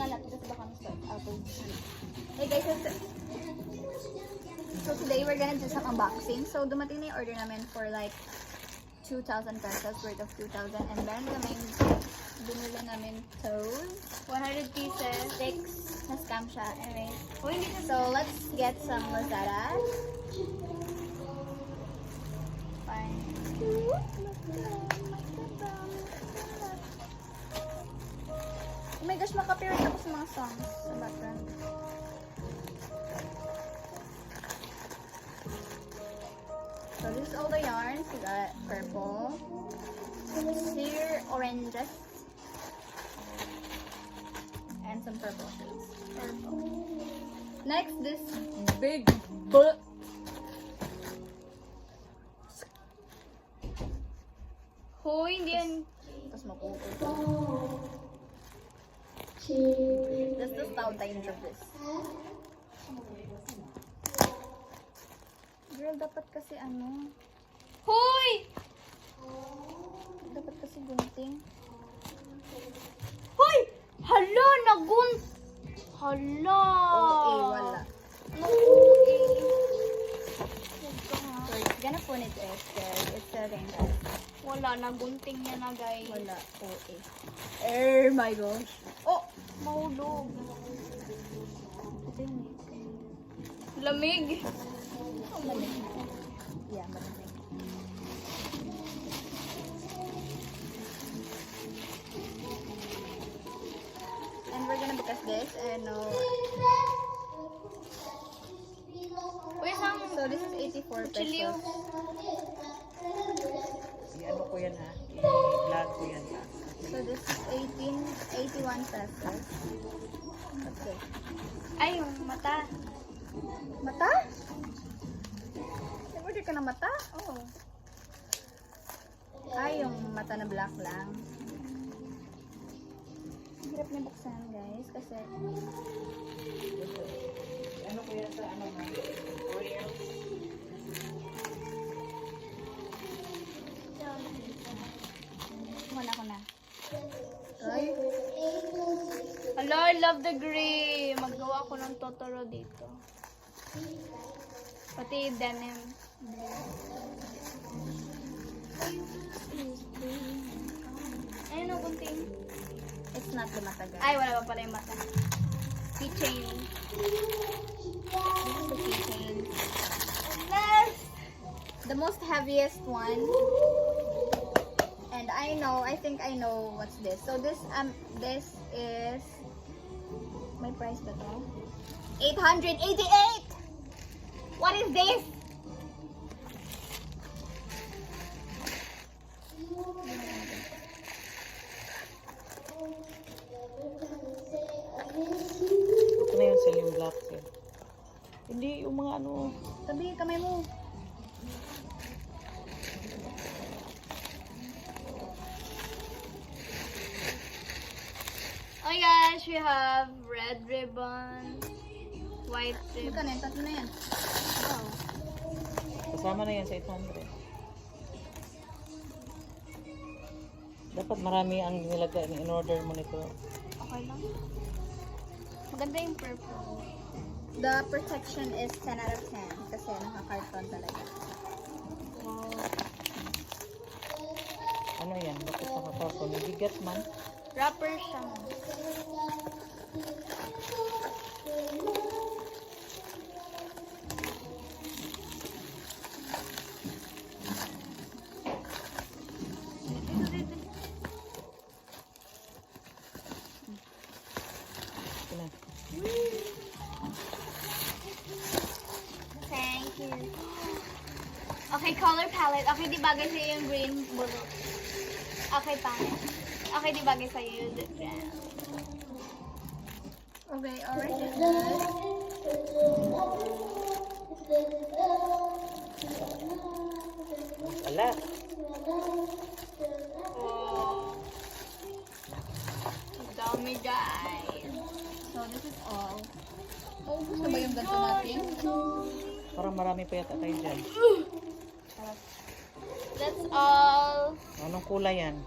natin kasi baka start out of Hey guys, so today we're gonna do some unboxing. So dumating na yung order namin for like 2,000 pesos, worth of 2,000. And then kaming binili namin toes. 100 pieces. Sticks. Na-scam siya. Anyway. So let's get some Lazada. Fine. Oh my gosh, makapiright ako sa mga songs sa background. So this is all the yarns. We got purple, sheer oranges, and some purple shades. Purple. Next, this big butt. Hoy, hindi yan. Tapos mapupul. That's the fountain of this. Girl, dapat kasi ano. Hoy! Dapat kasi gunting. Hoy! Hala, Hala! Okay, wala. No, okay. So, it's gonna put it there. It's a ring. Wala, nagunting niya na, guys. Wala, okay. Oh my gosh. Oh! Mahulog. Ito yun eh. Lamig. Oh, malamig. Yeah, malamig. And we're gonna because this and no. So this is 84 pesos. Ano ko yan ha? I-vlog ko yan ha? So this is 81 pesos. Okay. Ay, yung mata. Mata? Nag-order ka ng mata? Oh. Ay, yung mata na black lang. Hirap niya buksan, guys, kasi Ano ko yan sa ano ha? wala ko na. Ay, Hello, I love the gray. Maggawa ko ng Totoro dito. Pati denim. Ayun o, kunting. it's not the mata, guys. Ay, wala pa pala yung mata. Keychain. This is the keychain. Last! The most heaviest one. And I think I know what's this. So this is my price ba to? 888! What is this? Ito na yung sale yung black eh. Hindi yung mga ano. Sabi, kamay mo. Oh my gosh, we have red ribbon, white ribbon. Magkano yan? Tatlo na yan. Wow. Kasama na yan sa 800. Dapat marami ang nilagay in order mo nito. Okay lang. Maganda yung purple. The protection is 10 out of 10 kasi naka-carton talaga. Wow. Ano yan? Bakit nakakarton? Nabigat man. Wrapper siya. Ito na. Thank you. Okay, color palette. Okay, di bagay sa'yo yung green blue. Okay, pangit. Okay, di bagay sa'yo yung brown. Okay, orange is good. Wala. Wow. Ang dami, guys. So this is all. Oh, gusto ba yung ganito natin? Parang marami pa yata tayo dyan. That's all. Anong kulay yan?